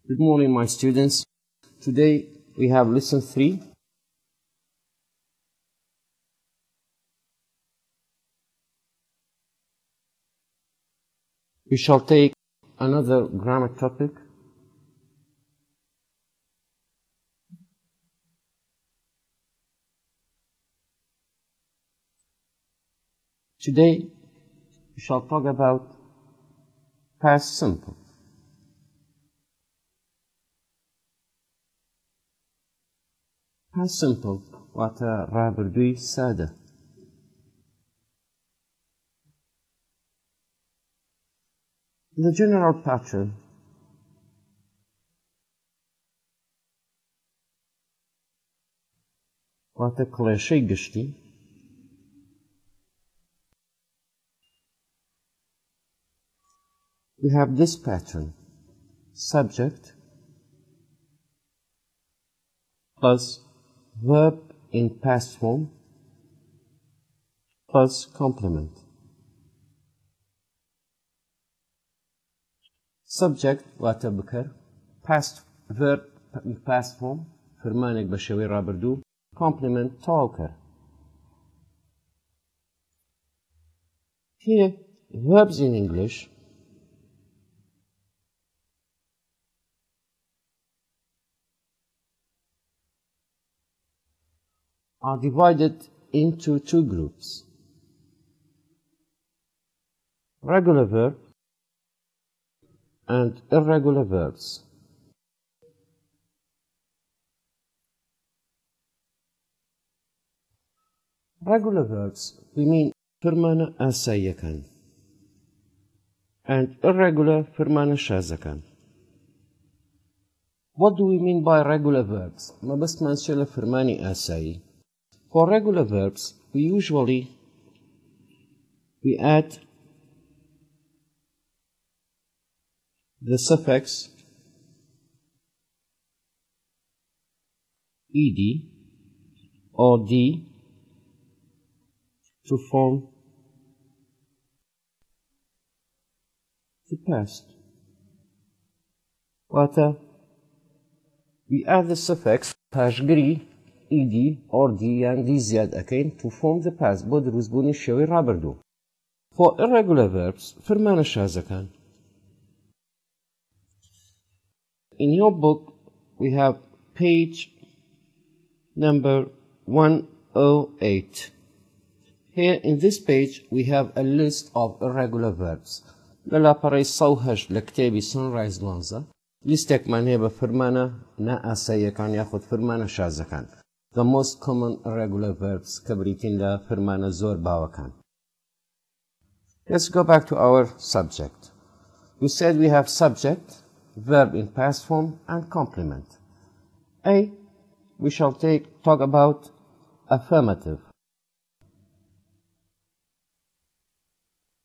Good morning, my students. Today we have lesson 3. We shall take another grammar topic. Today we shall talk about past simple. Past simple واتە ڕابردووی سادە. The general pattern واتە کڵێشەی گشتی we have this pattern: subject plus verb in past form plus complement. Subject واتە بکەر، past verb in past form فرمانێک بە شێوەی ڕابردوو، complement تەواو کەر. Here verbs in English are divided into two groups: regular verbs and irregular verbs. Regular verbs we mean فرمانە ئاساییەکان and irregular فرمانە شازەکان. What do we mean by regular verbs? مەبەستمان چیە لە فرمانی ئاسایی؟ For regular verbs we add the suffix ed or d to form the past. واتە we add the suffix پاشگری ed or d یان d زیاد ئەکەین to form the past بۆ دروستبوونی شێوەی ڕابردوو. For irregular verbs فرمانە شازەکان. In your book we have page number 108. Here in this page we have a list of irregular verbs. لەلاپەڕەی 108 لە کتێبی Sunrise 12 لیستێکمان هەیە بە فرمانە نائاساییەکان یاخود فرمانە شازەکان. The most common irregular verbs کە بریتین لە فرمانە زۆر باوەکان. Let's go back to our subject. We said we have subject, verb in past form and complement. A, we shall talk about affirmative.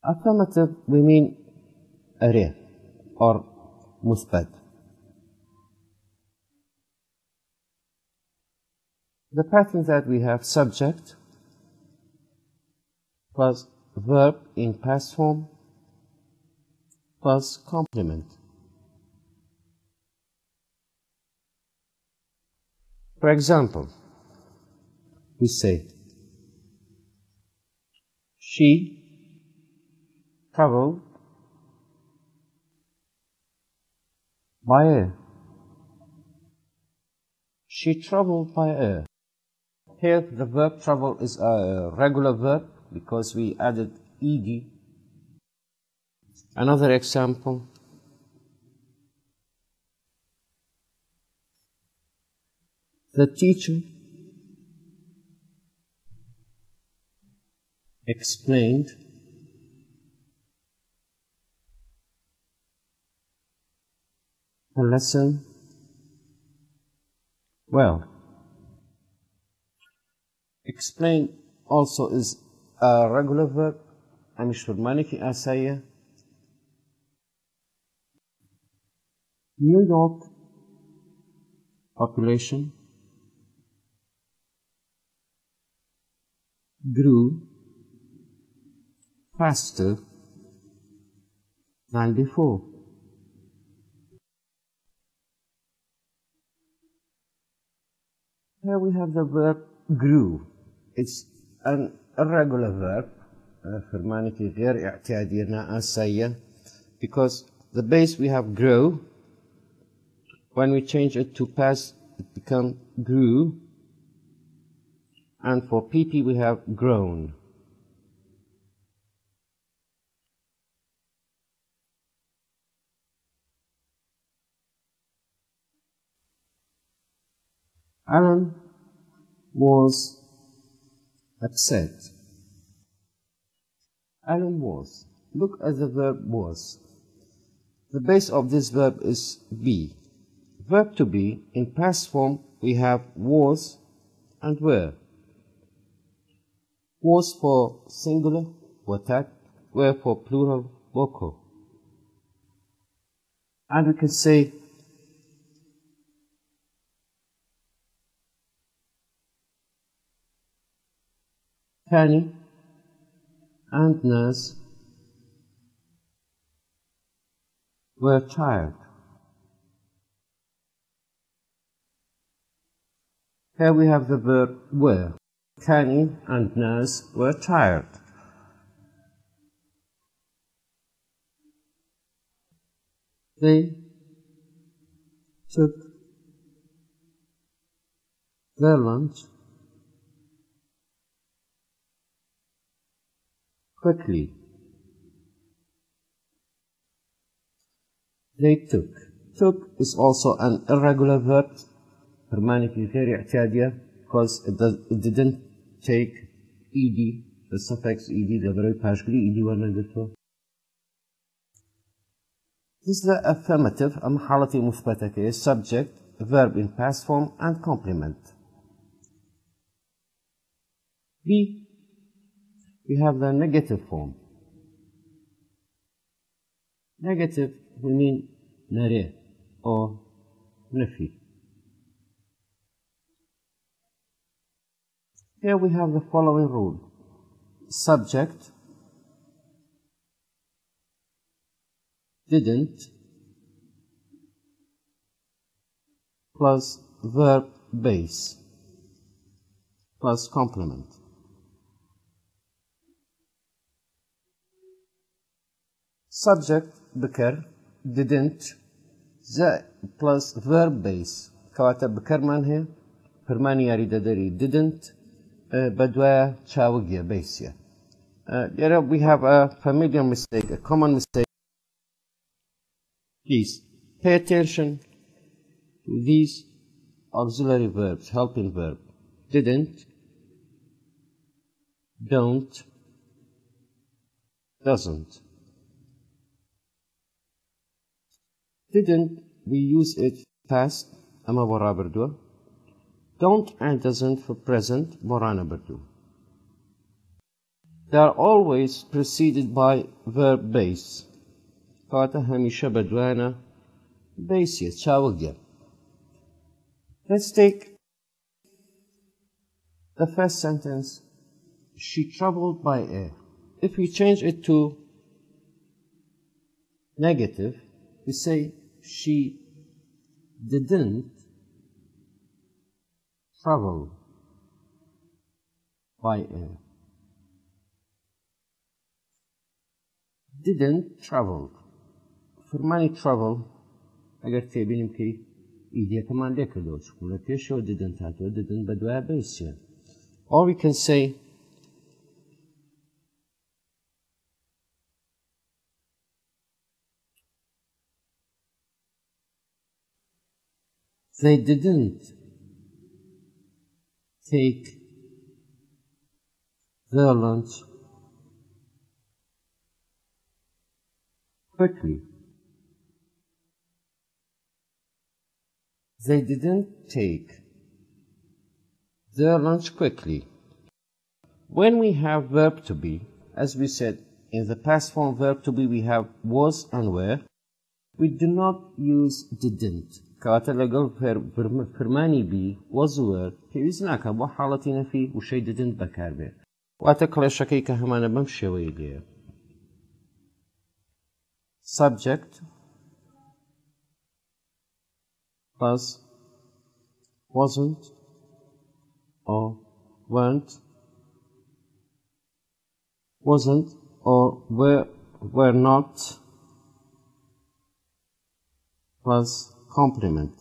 Affirmative we mean array or مثبت. The pattern that we have subject plus verb in past form plus complement. For example, we say she traveled by air. She traveled by air. Here the verb travel is a regular verb because we added ed. Another example: the teacher explained the lesson well. Explain also is a regular verb and مش فرمانێکی ئاساییە. New York population grew faster than before. Here we have the verb grew. It's an irregular verb فرمانة غير اعتيادية ناقصية because the base we have grow. When we change it to past it becomes grew, and for PP we have grown. Alan was upset. Alan was. Look at the verb was. The base of this verb is be. Verb to be, in past form we have was and were. Was for singular, watak, were for plural, woko. And we can say Fanny and nurse were tired. Here we have the verb were. Fanny and nurse were tired. They took their lunch quickly. They took. Took is also an irregular verb permanently غير اعتيادية because it didn't take ed, the suffix ed, the verb partially ed ورنقلته. This is the affirmative أم حالتي مثبتة كي subject, verb in past form and complement. B. We have the negative form. Negative we mean نري or نفي. Here we have the following rule. Subject didn't plus verb base plus complement. Subject بكر didn't plus verb base كواتب بكر من هي فرماني ياري دادري didn't بدوية تشاوغية بيسية. We have a familiar mistake, a common mistake. Please pay attention to these auxiliary verbs, helping verb. Didn't, don't, doesn't. Didn't, we use it past, أما برا بردوه. Don't and doesn't for present, borana برضو. They are always preceded by verb base. فاتا هميشه بدوانا بيسية تشاوغيا. Let's take the first sentence. She traveled by air. If we change it to negative, we say she didn't travel by air. Didn't travel. فرماني travel اگر تبینیم که ایده كمان ليك دوش ولكن شو didn't هاتو didn't بدوها بيسيا. Or we can say they didn't take their lunch quickly. They didn't take their lunch quickly. When we have verb to be, as we said, in the past form verb to be we have was and were, we do not use didn't. كواتا لقل فرماني بي was were كيوزناك بو حالتنا في وشي didn't بكار بي واتا كلاشكي كهمانا بمشي ويلي. Subject plus wasn't or weren't, wasn't or were not plus complement.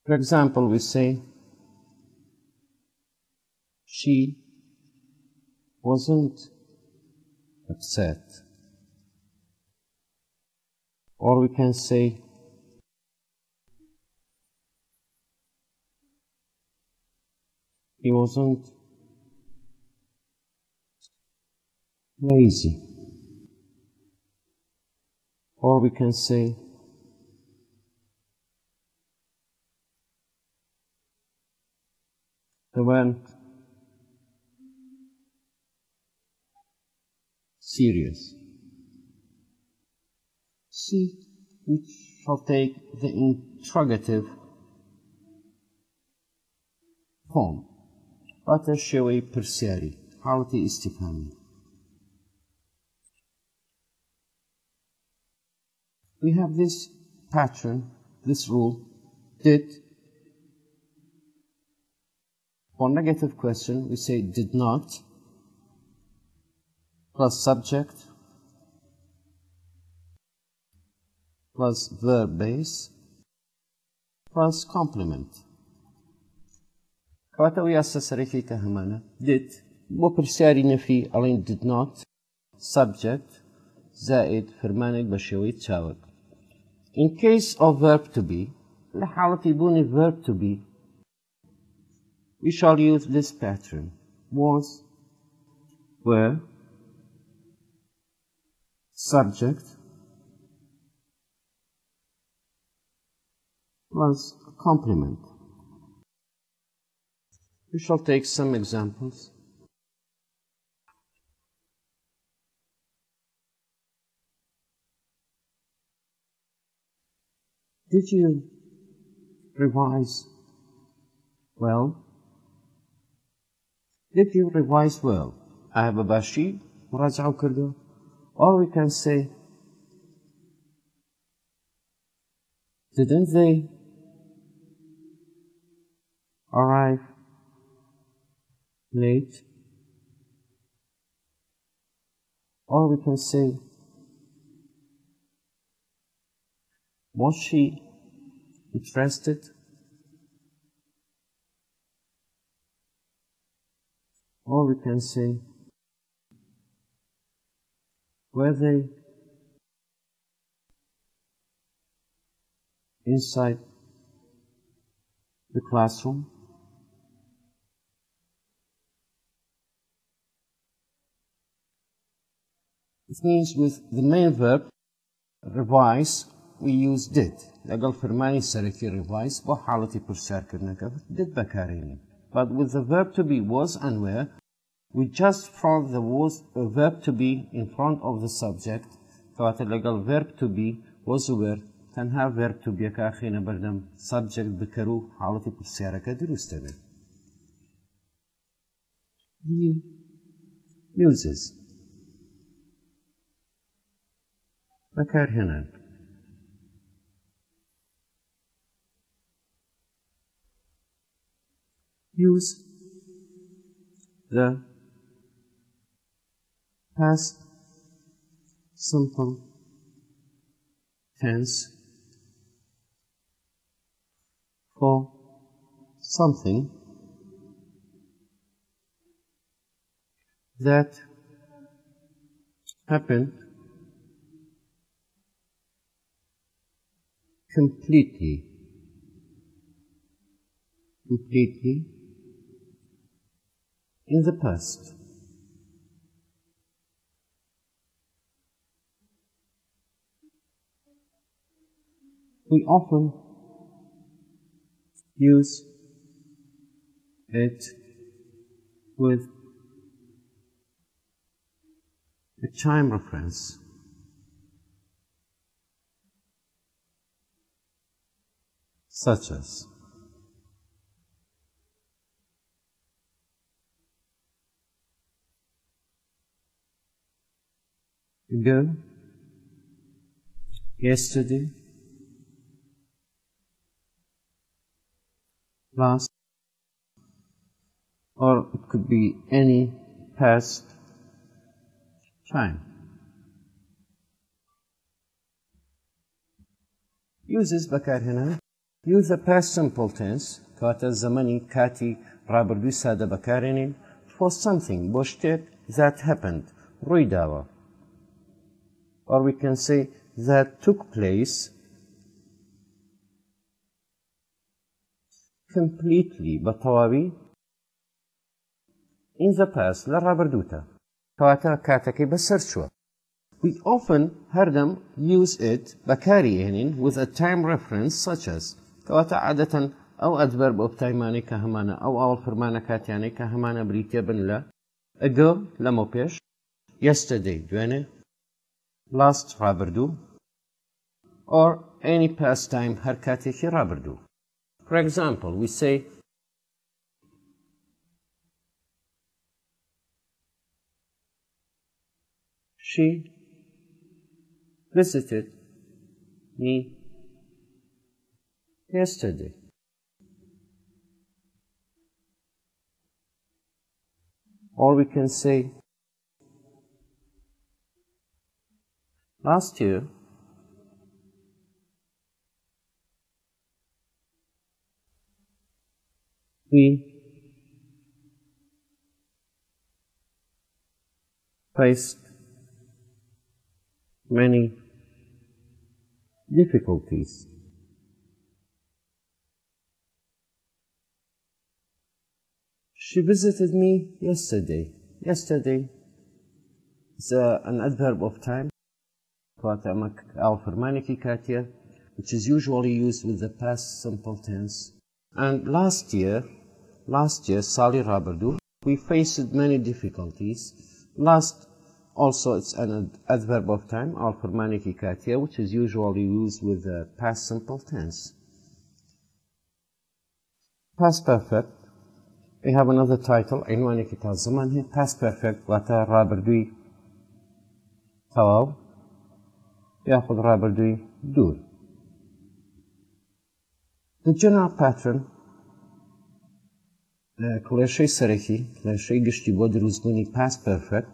For example, we say she wasn't upset. Or we can say he wasn't lazy. Or we can say they weren't serious. See, we shall take the interrogative form. حالة شوي برسياري حالة استفهامي. We have this pattern, this rule, did. For negative question, we say did not plus subject plus verb base plus complement. كواتوي أساسريكي كهمانة did وبرسياري نفي alين did not subject زائد فرمانك بشوي تشاوك. In case of verb to be لحالة يبوني verb to be we shall use this pattern was, were, subject plus complement. We shall take some examples. Did you revise well? Did you revise well? أهب باشي مراجعة كردو. Or we can say didn't they arrive late? Or we can say was she interested? Or we can say were they inside the classroom? It means with the main verb revise we use did. لقل فرماني سركي revise وحالتي برسار كرنك did بكاريني. But with the verb to be was and were, we just front the was verb to be in front of the subject. كوات لقل verb to be was were تنها verb to be كاخينا بردم subject بكرو حالتي برسار كدرست به. He uses بكار هنا. Use the past simple tense for something that happened completely in the past. We often use it with a time reference. Such as Go, yesterday, last, or it could be any past time. Uses بكار هنا use the past simple tense كواتا الزمني كاتي رابردوي سادة بكارينين for something بوشتك that happened روي داوا, or we can say that took place completely بطوابي in the past للرابردوتا كواتا كاتكي بسرشوا. We often heard them use it بكاريين with a time reference such as كواتا عادة أو adverb of time كهمانا أو أول فرمانا كاتياني كهمانا بريتيا بن لا ago لمو بيش yesterday دوينه last رابردو or any past time هر كاتيكي رابردو. For example, we say she visited me yesterday. Or we can say last year we faced many difficulties. She visited me yesterday. Yesterday is an adverb of time أو فرمانكي كاتيا, which is usually used with the past simple tense. And last year, Sali Rabardu, we faced many difficulties. Last also it's an adverb of time, or فرمانكي كاتيا, which is usually used with the past simple tense. Past perfect, we have another title, عنواني كتاب زمان هي past perfect واتا رابردوي تواو ياخذ رابردوي دور. The general pattern كل شيء سركي كل شيء قشتي بود روزبوني past perfect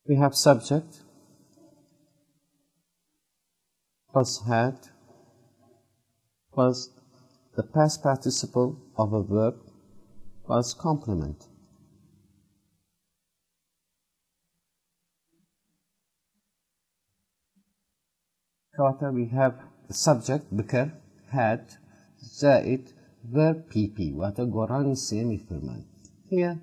we have subject plus had plus the past participle of a verb plus complement. We have the subject بكر had زائد verb PP واتا قراني سيمي فرمان. Here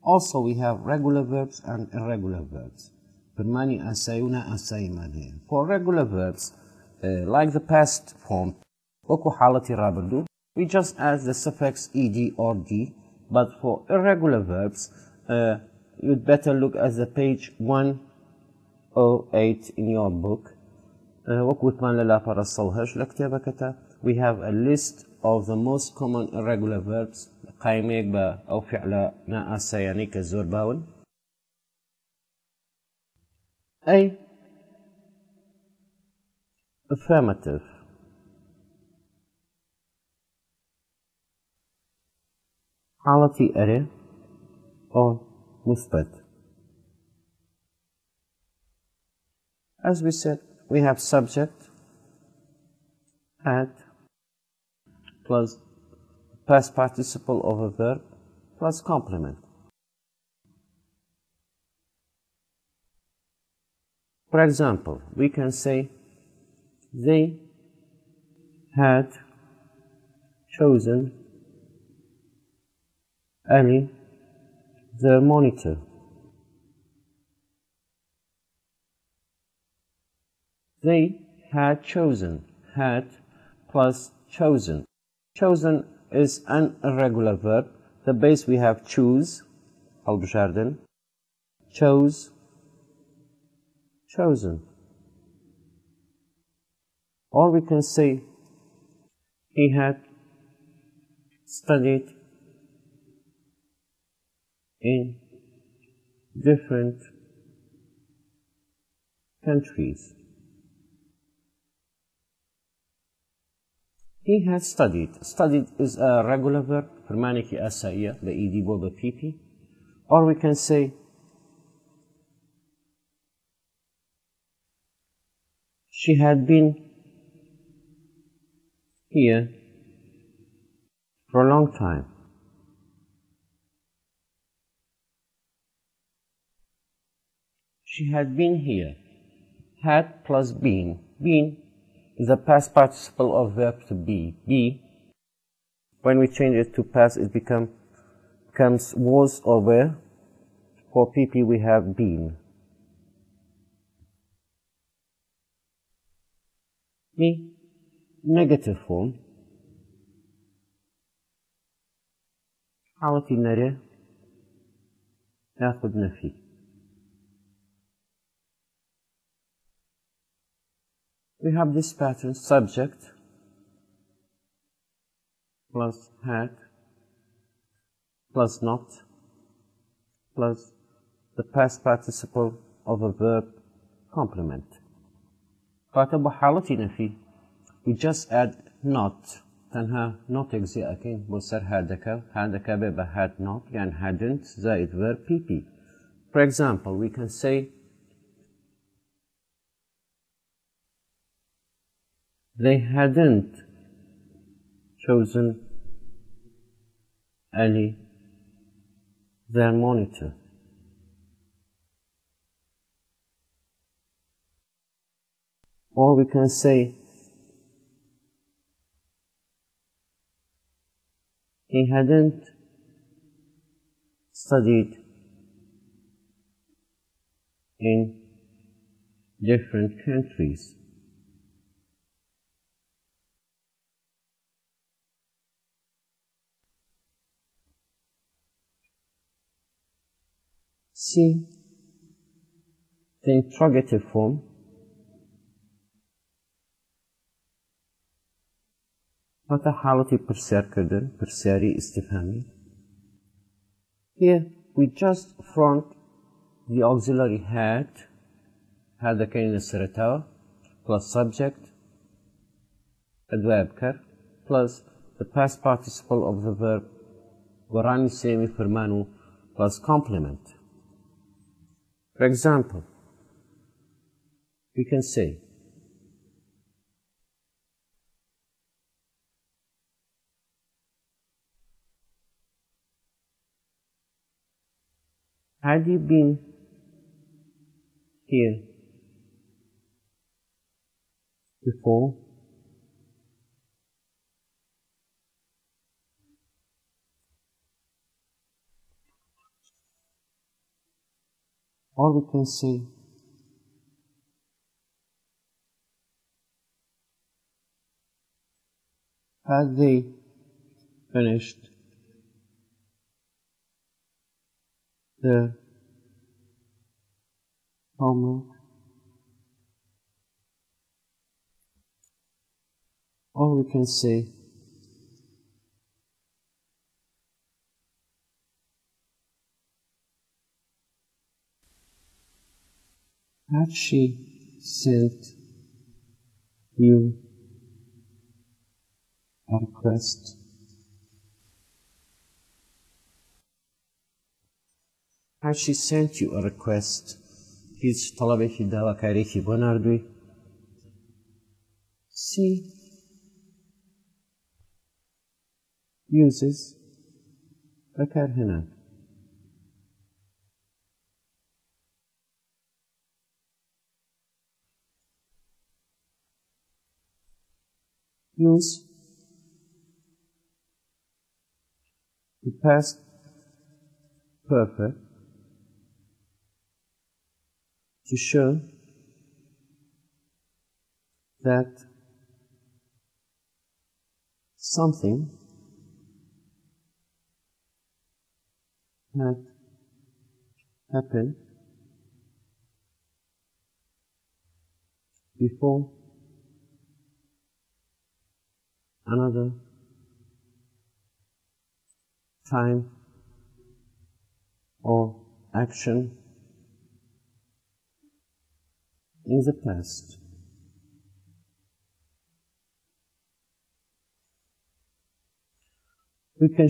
also we have regular verbs and irregular verbs. فرماني أسايونا أسايمان here. For regular verbs like the past form وكو حالتي رابردو we just add the suffix ed or d, but for irregular verbs you'd better look at the page 108 in your book. We have a list of the most common irregular verbs قايميك با أو فعلا ناقصة يعني كالزور باون. A affirmative حالتي أري أو مثبت. As we said, we have subject had plus past participle of a verb plus complement. For example, we can say they had chosen Ali their monitor. They had chosen, had plus chosen. Chosen is an irregular verb. The base we have choose, al-Bisharden, chose, chosen. Or we can say He had studied in different countries. He had studied. Studied is a regular verb, permaniki asaiya, the ed will the pp. Or we can say she had been here for a long time. She had been here. Had plus been. Been is the past participle of verb to be. Be, when we change it to past, it becomes was or were. For PP we have been. The negative form. حالة النرى ناخذ نفي. We have this pattern: subject plus had plus not plus the past participle of a verb complement. فاتبقى حالة نفي we just add not. تنها not اجزاء بصير هادك بيبقى had not يعني hadn't زائد verb pp. For example, we can say they hadn't chosen Ali their monitor. Or we can say he hadn't studied in different countries. See the interrogative form. متى حالتي برسار كردن برساري استفهامي. Here we just front the auxiliary had هذا كان السرتاوة plus subject أدواب كر plus the past participle of the verb وراني سيمي فرمانو plus complement. For example, we can say had you been here before? Or we can say had they finished their homework? Or we can say had she sent you a request? Had she sent you a request? هیچ طلبێکی داواکاریی بۆ ناردووی؟ C uses بەکارهێنان. Use the past perfect to show that something had happened before another time or action in the past. We can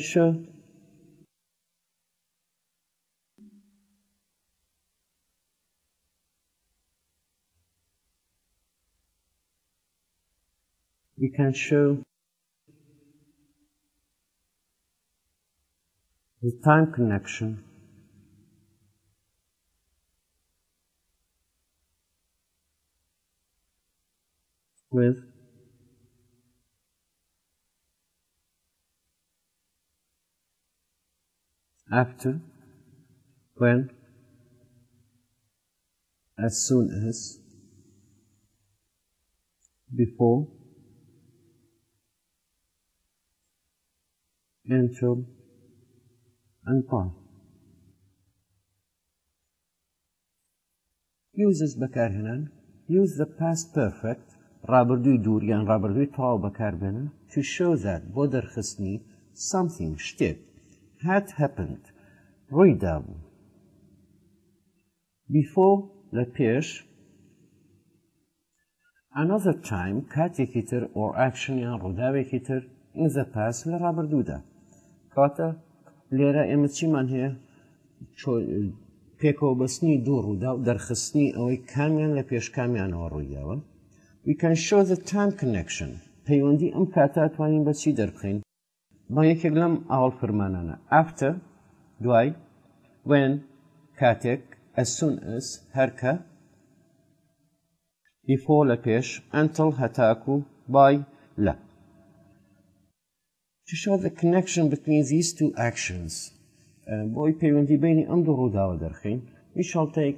show the time connection with after, when, as soon as, before, until, and by. Uses بكارهنن use the past perfect رابردوی دوور یان رابردوی تەواو بەکاربێنن to show that بۆ دەرخستنی something شتێک had happened ڕوویدا بوو before لە پێش another time کاتێکی تر or action یان ڕووداوێکی تر in the past لە رابردوودا کاتە لێرە ئێمە چیمان هەیە پێکەوە بەستنی دوو ڕوودا و دەرخستنی ئەوەی کامیان لە پێش کامیانەوە ڕوویداوە we can show the time connection پەیوەندی ئەم کاتە توانین بە چی دەربخەین با یەکێک لەم ئاوەڵ فەرمانانە after دوای when کاتێک as soon as هەرکە before لە پێش until هەتاکو by لە to show the connection between these two actions بۆی پەیوەندی بینی ئەم دوو ڕووداوە دەرخەین we shall take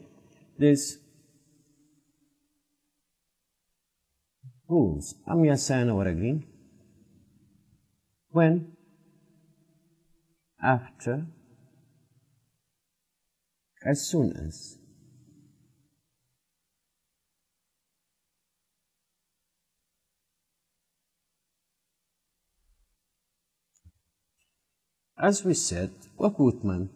this rules ئەم یاسایانە وەرەگرین when after as soon as as we said وەکوتمان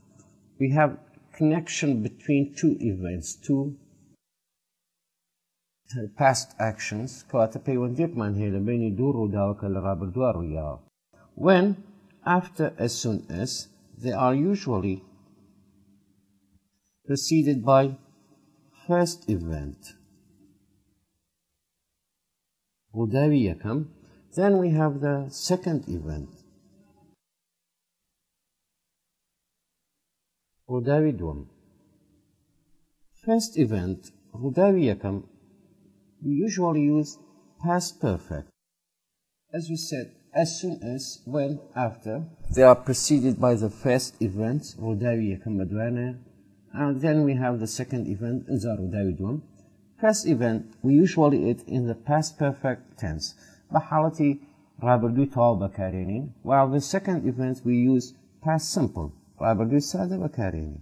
we have connection between two events two past actions کەواتە پەیوەندیەکمان هەیە لە بینی دوو ڕووداوەکە لە ڕابردووە ڕوویاوە when after as soon as they are usually preceded by first event ڕووداوی یەکەم then we have the second event ڕووداوی دووەم first event ڕووداوی یەکەم we usually use past perfect as we said as soon as when after they are preceded by the first event ڕووداوی یەکەم بەدوایانەیە and then we have the second event ئینجا ڕووداوی دووەم first event we usually it in the past perfect tense بە حاڵەتی ڕابردووی تەواو بەکارێنین while the second event we use past simple ڕابردووی سادە بەکارێنین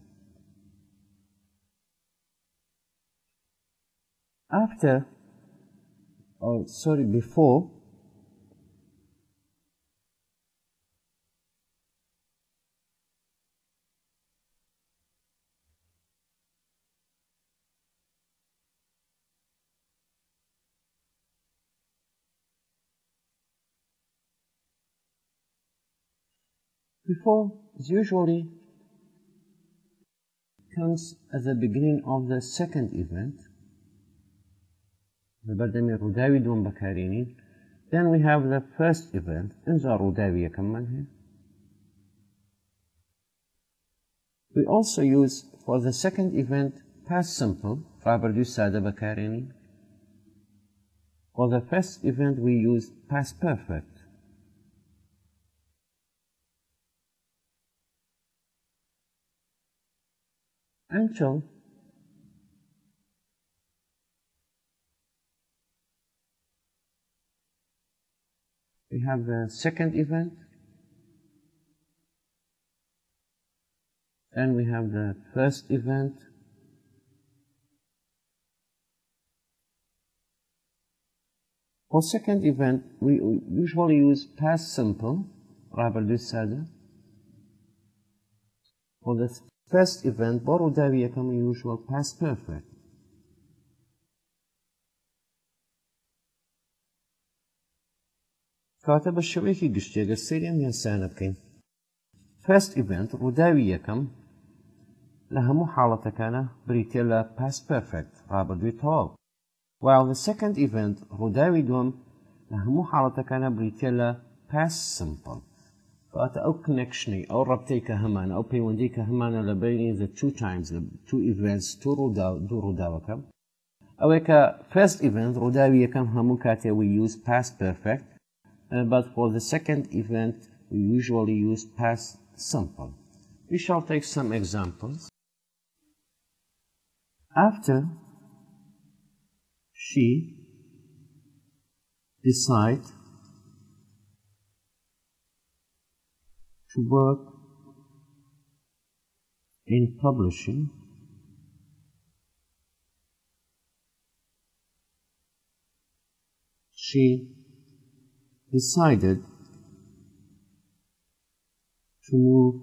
after before before is usually comes at the beginning of the second event بەردەمی ڕووداوی دووەم بەکارێنین then we have the first event ئینجا ڕووداوی یەکەممان هەیە we also use for the second event past simple ڕابردووی سادە بەکارێنین for the first event we use past perfect until we have the second event then we have the first event For second event, we usually use past simple, رابردوی ساده. For the first event, بۆ ڕووداوی یەکەم usual past perfect. کاتە بە شێوەیەکی گشتیەگە سەیریان یاسانە بکەین. First event, ڕووداوی یەکەم لە هەموو حاڵەتەکانە بریتیە لە past perfect, ڕابردووی تەواو. While the second event, ڕووداوی دووەم لە هەموو حاڵەتەکانە بریتیە لە past simple. کاتە ئەو connection-ی ئەو ڕەبتەی کە هەمانە ئەو پەیوەندی کە هەمانە لە بینی the two times, the two events, دوو ڕووداوەکە ئەوەیە کە first event, ڕووداوی یەکەم هەموو کاتێ we use past perfect, but for the second event we usually use past simple. We shall take some examples. After she decide to work in publishing, she decided to move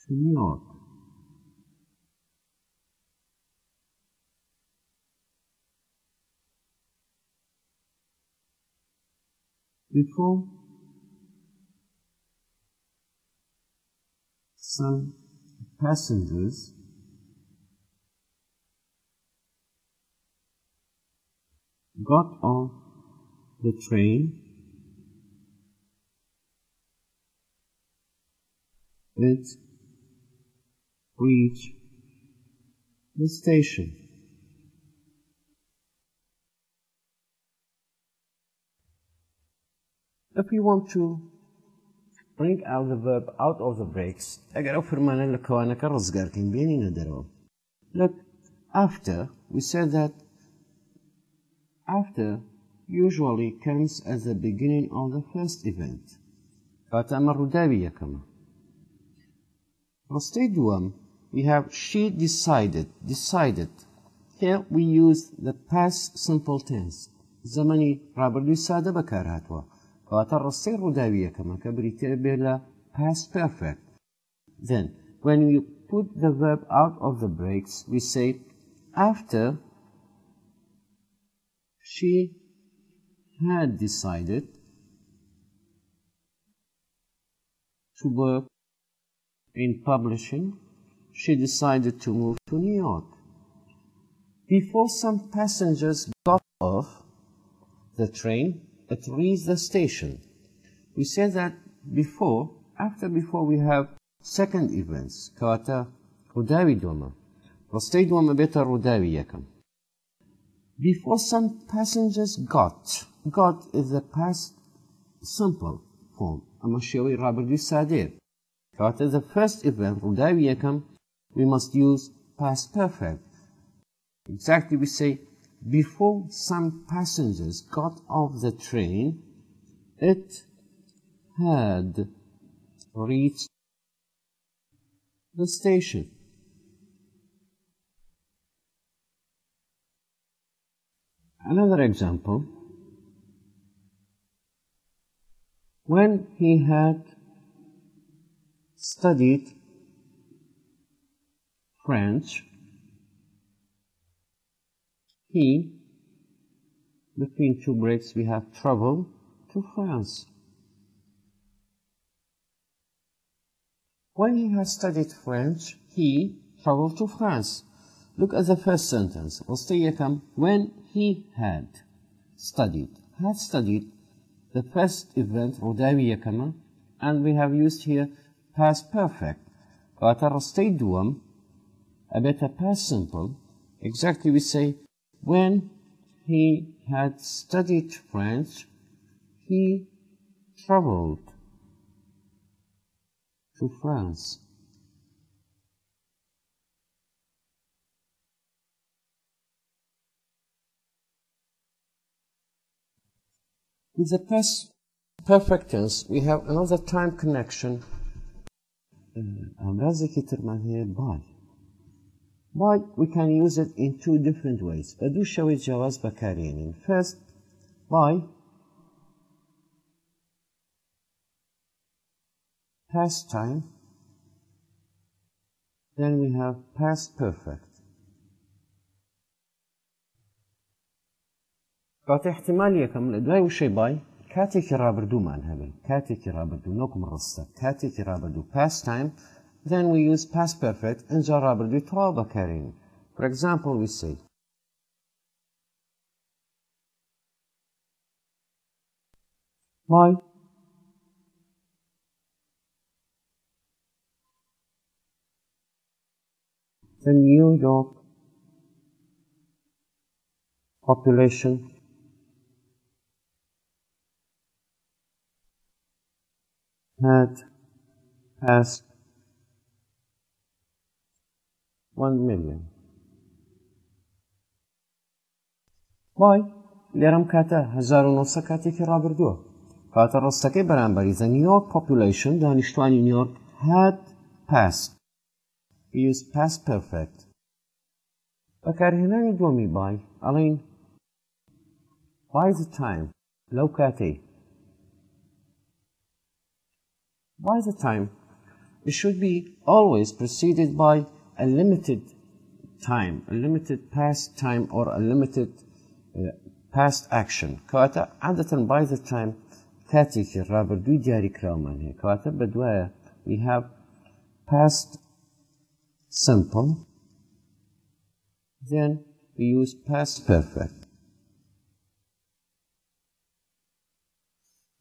to New York. Before some passengers got off the train, it reached the station. If we want to bring out the verb out of the breaks, اگر او فرمانه لکوانك رزگارتين بيني ندرو. Look, after, we said that after usually comes at the beginning of the first event. فاتأمر رداوية كما. For state 1, we have she decided. Here we use the past simple tense. زمني رابردوي سادة بكار هاتوا. فاتر السير رداوية كما كبريتير بلا past perfect. Then, when we put the verb out of the breaks, we say after she had decided to work in publishing, she decided to move to New York. Before some passengers got off the train, it reached the station. We said that before we have second events. كواتا روداوي دوما. رستي دوما بيتا روداوي يكم. Before some passengers got is the past simple form. أما شوي رابردوي سادير. كواتا the first event روداوي يكم, we must use past perfect. Exactly, we say before some passengers got off the train, it had reached the station. Another example, when he had studied French, he, between two breaks, we have traveled to France. When he has studied French, he traveled to France. Look at the first sentence. When he had studied. Had studied, the first event, روداوي يكما, and we have used here past perfect. واتر state دوم, a better past simple. Exactly, we say, when he had studied French, he traveled to France. With the past perfect tense, we have another time connection. أمراض كتر ما هي by. But we can use it in two different ways. بدو شوي جواز بكارينين. First, by past time. Then we have past perfect. قاطع احتمالية كم دوای وشي باي كاتێکی ڕابردوومان هەبێ کاتێکی ڕابردوو نۆکم ڕستە کاتێکی ڕابردوو past time. Then we use past perfect اینجا ڕابردووی تەواو بەکارێنین. For example, we say by the New York population had passed 1 million. Why? لێرەم کاتە 1900 کاتێکی ڕابردووە. کاتە ڕستەکەی بەرامبەری the New York population دانیشتوانی نیویۆرک had passed. We use past perfect. بەکارهێنانی دووەمی by ئەڵێن by the time لەو کاتەی. By the time, it should be always preceded by a limited time, a limited past time or a limited past action. كواتا عادة by the time كاتێکی ڕابردووی دیاری کراومان هەیە. كواتا بەدوایە we have past simple, then we use past perfect.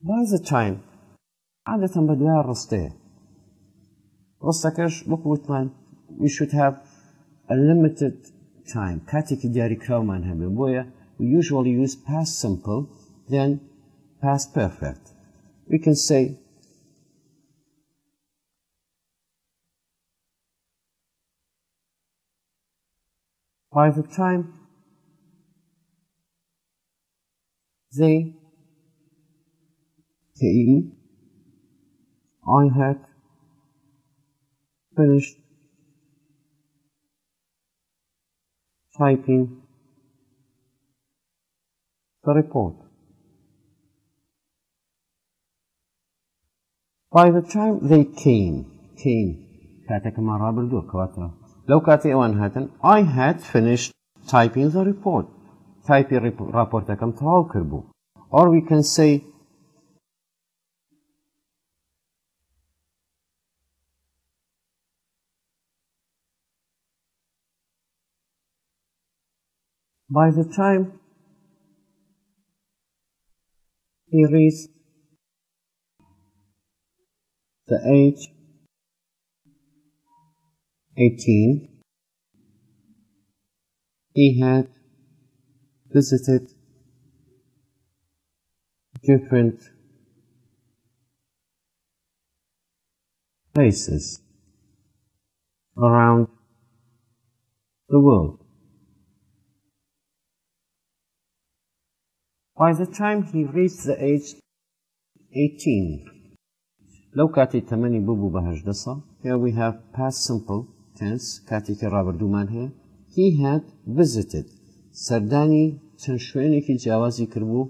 By the time عادة بدوای ڕستەیە. ڕستەکەش وەکو وتمان we should have a limited time. کاتێکی دیاری کراومان هەبێ بۆیە we usually use past simple, then past perfect. We can say by the time they came, I had finished typing the report. By the time they came كاتك ما رابردو كواترا لو كاتي اوان هاتن I had finished typing the report. typing رابورتكم تواو كربو. Or we can say by the time he reached the age 18, he had visited different places around the world. By the time he reached the age 18, لو كاتي تمني بوبو بهجدصة. Here we have past simple tense كاتي كرابردومان هي. He had visited. سرداني تنشويني كي جاوازي كربو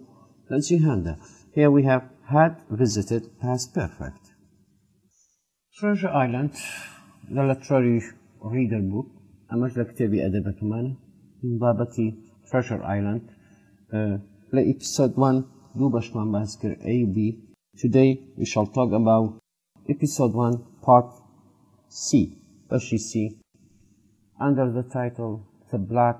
للجهاندا. Here we have had visited past perfect. Treasure Island literary reader book. أمج لكتابي أدبة كمان من بابتي Treasure Island. Episode 1 دو باشمان بحثكر A و B. Today we shall talk about episode 1 part C. Bashi C. Under the title The Black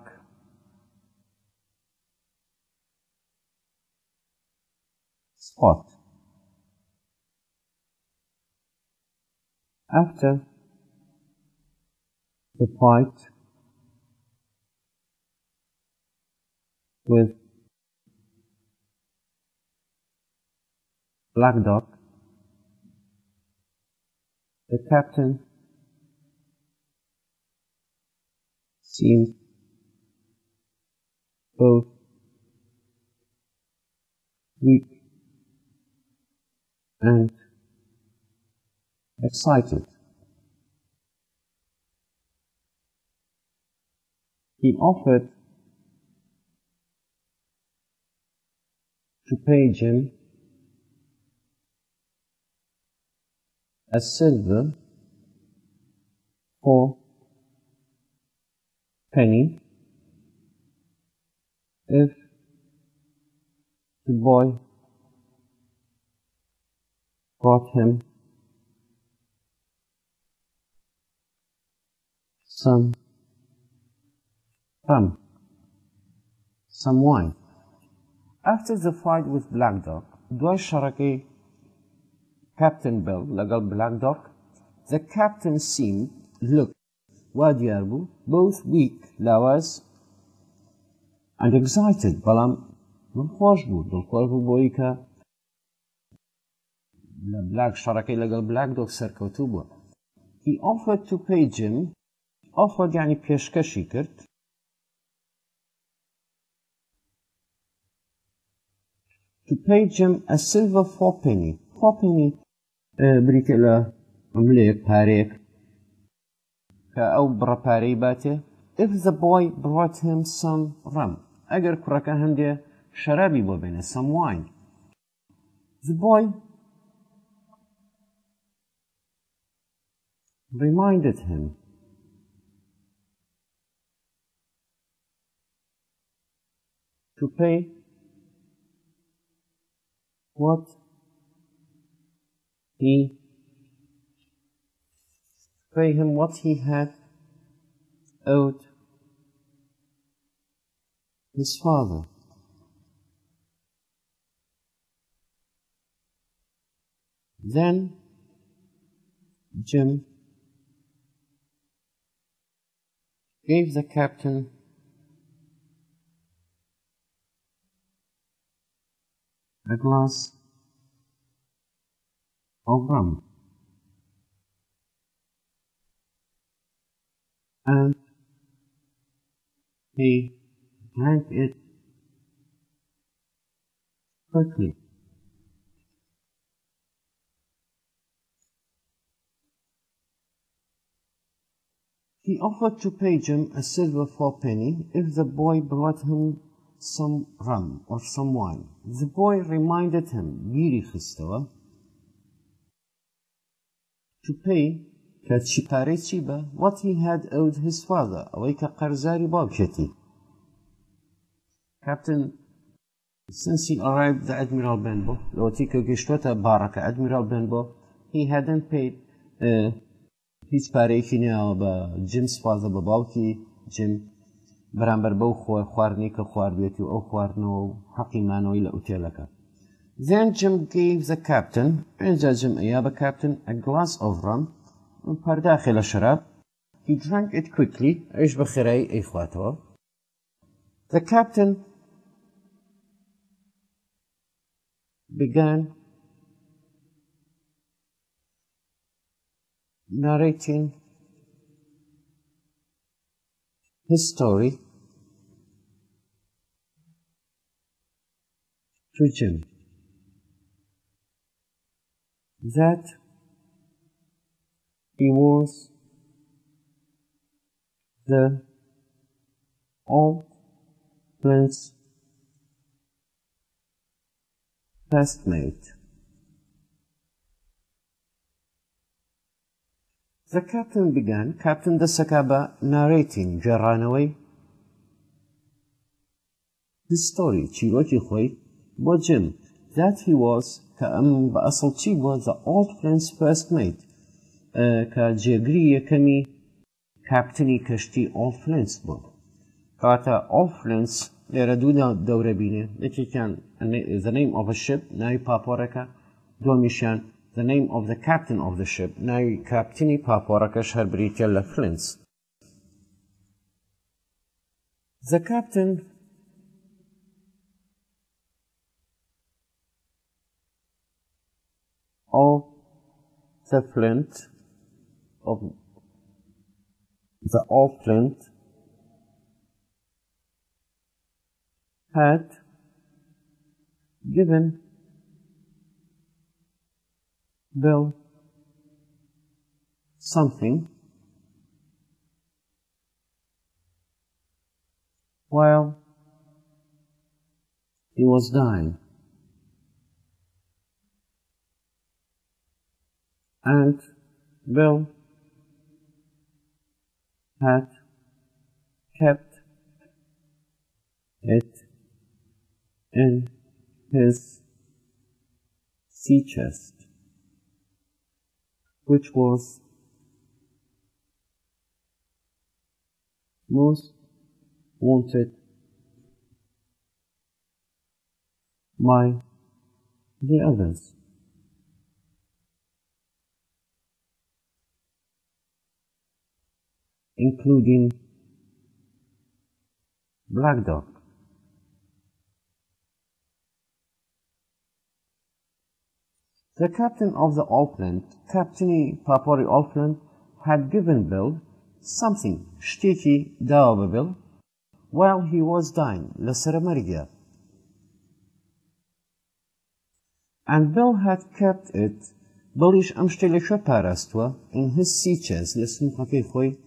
Spot. After the fight with Black Dog, the captain seemed both weak and excited. He offered to pay Jim a silver for penny if the boy brought him some rum, some wine. After the fight with Black Dog, دوای شەڕەکەی Captain Bill لەگەڵ Black Dog, the captain seemed, looked, وا دیار بوو, both weak, لاواز, and excited, بەڵام دڵخۆش بوو بۆی کە لە شەڕەکەی لەگەڵ Black Dog سەرکەوتوو بووە. He offered to pay Jim, offered یعنی پێشکەشی کرد, to pay Jim a silver fourpenny. Fourpenny بریتە لە ئەملەیەک پارەیەک کە ئەو بڕە پارەی باتێ if the boy brought him some rum. ئەگەر کوڕەکە هەندێ شەرابی بۆ بێنێ, some wine. The boy reminded him to pay what he had owed his father. Then Jim gave the captain a glass of rum, and he drank it quickly. He offered to pay Jim a silver fourpenny if the boy brought him some rum or some wine. The boy reminded him, giri khistawa, to pay what he had owed his father, awayka qarzari babshati. Captain, since he arrived the Admiral Benbow, Lotika Gishtota Baraka Admiral Benbow, he hadn't paid هیچ پارەیەکی نێوە بە Jim's father, بە باوکی Jim, بەرامبەر بەو خواردنی کە خواردوێتی و ئەو خواردنەوە و حەقی مانەوەی لە ئوتێلەکە. Then Jim gave the captain, اینجا Jim ئەیا بە captain, a glass of rum, پەرداخی لە شەراب. He drank it quickly, ئەویش بە خێرایی ئەیخواتەوە. The captain began narrating his story to Jim, that he was the old Flint's classmate. The captain began, Captain the Sakaba, narrating Jaranaway, his story, Chirochi Khoi, bo Jim, that he was, ba'asal Chibo, the old Flint's first mate, ka Jegri Kami, Captaini Kashti Old Flint's bo. Kata Old Flint's, Leraduna Daurabine, the name of a ship, Nai Paporeka, Domishan, the name of the captain of the ship, Nai Captaini Paporeka Sharbritella Flint's. The captain of the Flint, of the Old Flint, had given Bill something while he was dying. And Bill had kept it in his sea chest, which was most wanted by the others. Including Black Dog. The captain of the Auckland, Captain Papori Auckland, had given Bill something, شتيكي داوى Bill, while he was dying, لسرمرقيا. And Bill had kept it, Billish أمشتلي شپارستوا, in his sea chest, لسنوقكي خوي,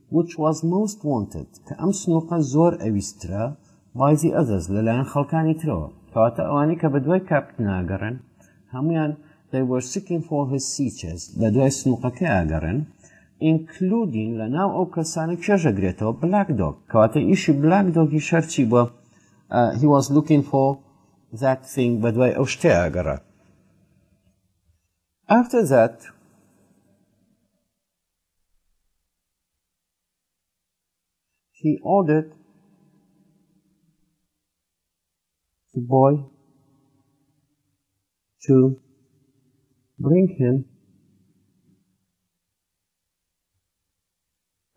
which was most wanted, كأمسنوقا زور أويسترا, by the others, للان خلقاني تروا. فاتا أواني كبدوي كابتن آقرن, هميان they were seeking for his sea chest, بدوي سنوقا كآقرن, including لناو أو كساني كشجا قريتو Black Dog. كواتا إيشي Black Dog يشارتي بو, he was looking for that thing بدوي أوشتي آقرن. After that, he ordered the boy to bring him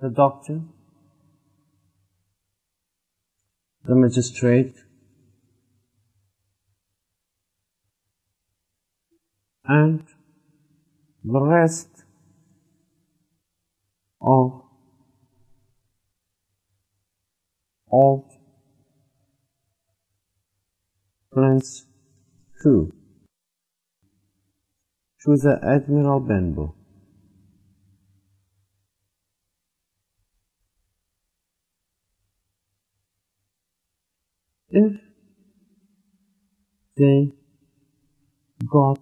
the doctor, the magistrate, and the rest of Prince crew to the Admiral Benbow. If they got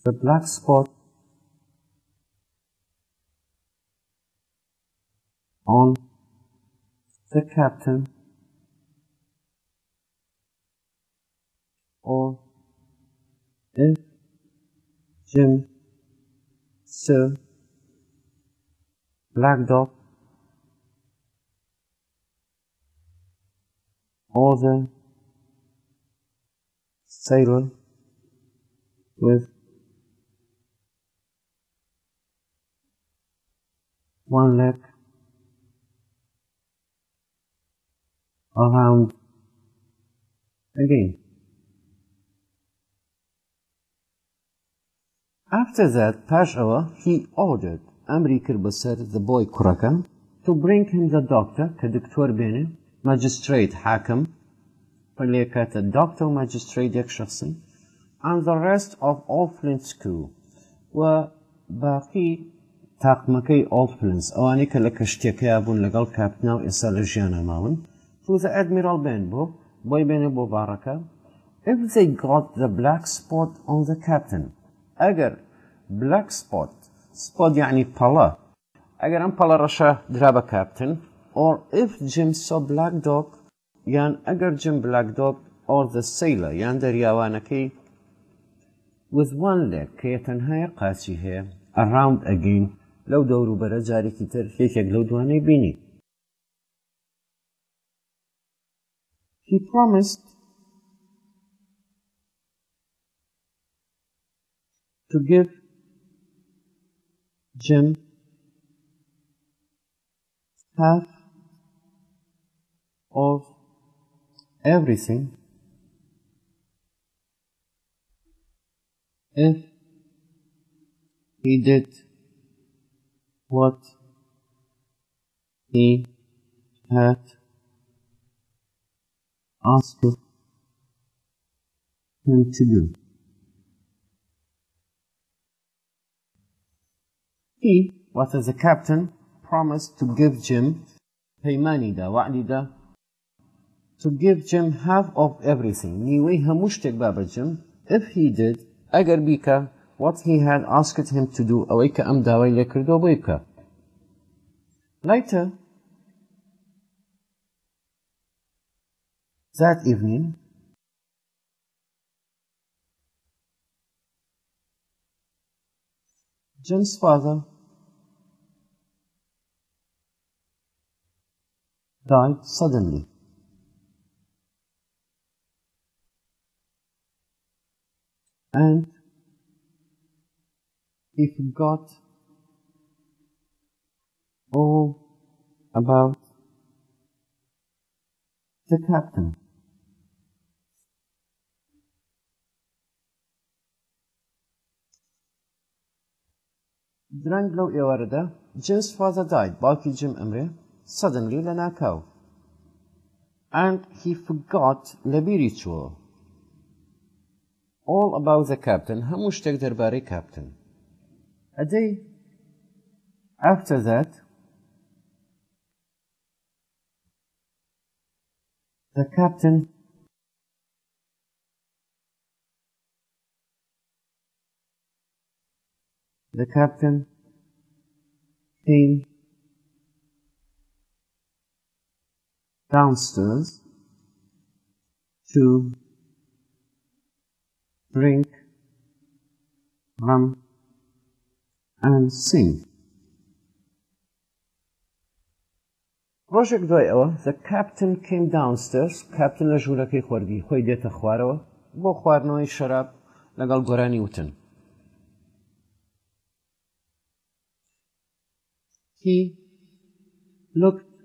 the black spot on the captain, or if Jim, Sir, Black Dog, or the sailor with one leg around again. After that, Peshawar, he ordered Amri Kirbasar, the boy Kurakan, to bring him the doctor, كدكتور بينه, magistrate حاكم, فليكات الدكتور magistrate يك شخصي, and the rest of all Flint's crew. وباقي طاقمكي all Flint's, أواني كالكشتيكي أبون لقل كابتنا وإنسال الجيانا ماون, to the Admiral Benbow, boy Benbow Baraka, if they got the black spot on the captain, أجر black spot يعني pala, أجر أم pala رشا درابا captain, or if Jim saw Black Dog, يعني أجر Jim Black Dog or the sailor يعني درياوانكي with one leg كي تنهاي قاسي هي around again لو دورو برجاري كتر هيك لو دواني بيني. He promised to give Jim half of everything if he did what he had asked him to do. He, what as a captain, promised to give Jim پەیمانی دا وعدی دا to give Jim half of everything نیوەی هەموو شتێک با بە Jim if he did ئەگەر بیکە what he had asked him to do ئەوەی کە ئەم داوای لێ کردووە بۆی بکە. Later that evening Jim's father died suddenly. And he forgot all about the captain. During low ewarda, Jim's father died. Balki Jim Emre suddenly lanakaw. And he forgot the ritual. All about the captain. Hamush tek derbari captain. A day after that, the captain came downstairs to drink rum and sing. ڕۆژێک دوای ئەوە the captain came downstairs captain لە ژوورەکەی خۆردی خۆی دێتە خوارەوە بۆ خواردنەوەی شەراب لەگەڵ گۆرانی وتن. He looked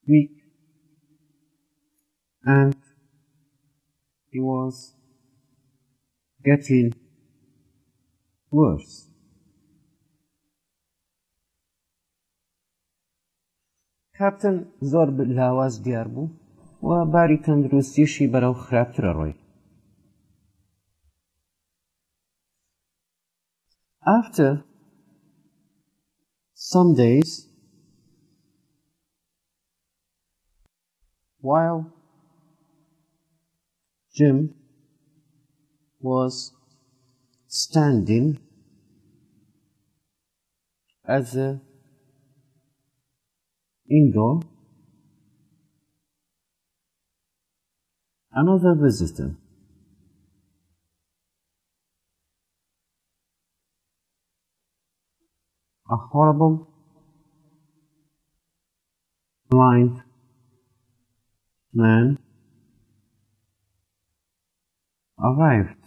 weak and he was getting worse. Captain زۆر لاواز دیار بوو و باری تەندروستیشی بەرەو خراپترە ڕۆی. After some days, while Jim was standing at the indoor, another visitor a horrible blind man arrived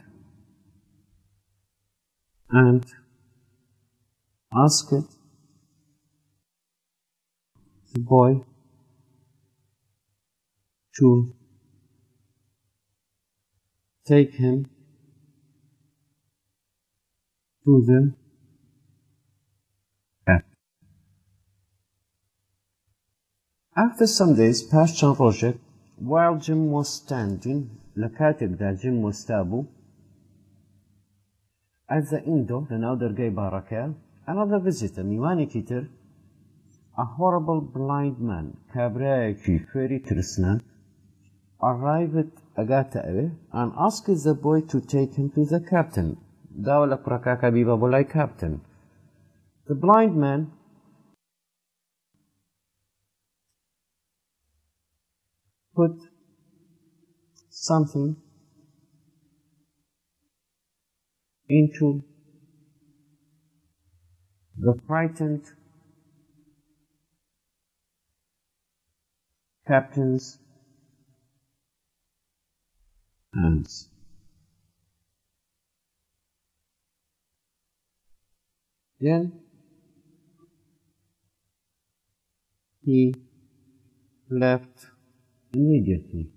and asked the boy to take him to the cat. After some days, past چەند ڕۆژێک, while Jim was standing, لە کاتێکدا Jim وەستابوو at the indoor لەناو دەرگای باڕەکەیە another visitor میوانێکی تر a horrible blind man کابرایەکی فێری ترسناک arrived ئەگاتە ئەوێ and asked the boy to take him to the captain داوە لە کوڕەکەکە بیبە بۆ لای captain. The blind man put something into the frightened captain's hands. Then he left immediately.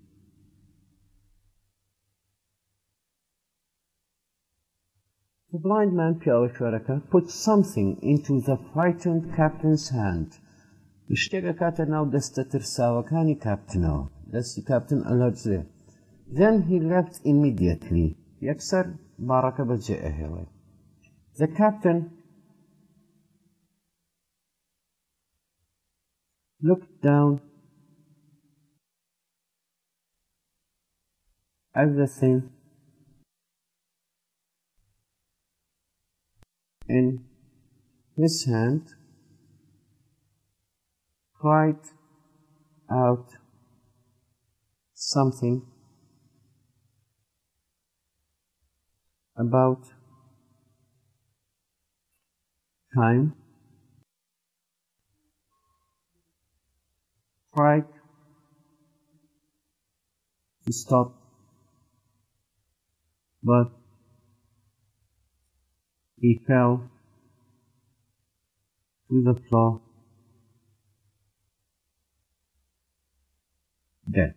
The blind man put something into the frightened captain's hand. شتێکە کاتە ناو دەستە ترساوەکانی کاپتنەوە دەستی کاپتن ئەلەرزێ. Then he left immediately. یەکسەر باڕەکە بەجێ ئەهێڵێ. The captain looked down at the thing in his hand, cried out something about time, tried to stop, but he fell to the floor dead.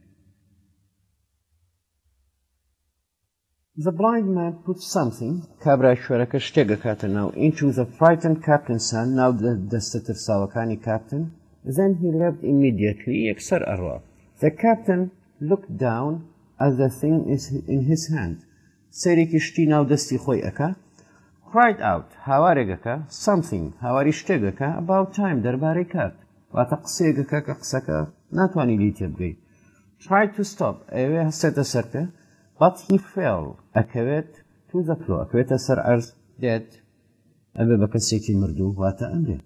The blind man put something, کابرای شوێرەکە شتێک دەکاتە ناو, into the frightened captain's hand, ناو دەستە ترساوەکانی captain. Then he left immediately, یەکسەر ئەڕوا. The captain looked down at the thing in his hand. سەیرێکی شتی ناو دەستی خۆی ئەکا. Cried out, هاوارێکەکە, something, هاواری شتێکەکە, about time, دەربارەی کات. واتە قسێکەکە کە قسەکە ناتوانی لیتێ بگەیت. Tried to stop, ئەوێ هەستێتە سەر پێ, but he fell, ئەکەوێت to the floor, ئەکەوێتە سەر عەرز, dead, ئەبێ بە کەسێکی مردوو واتە ئەمرێ.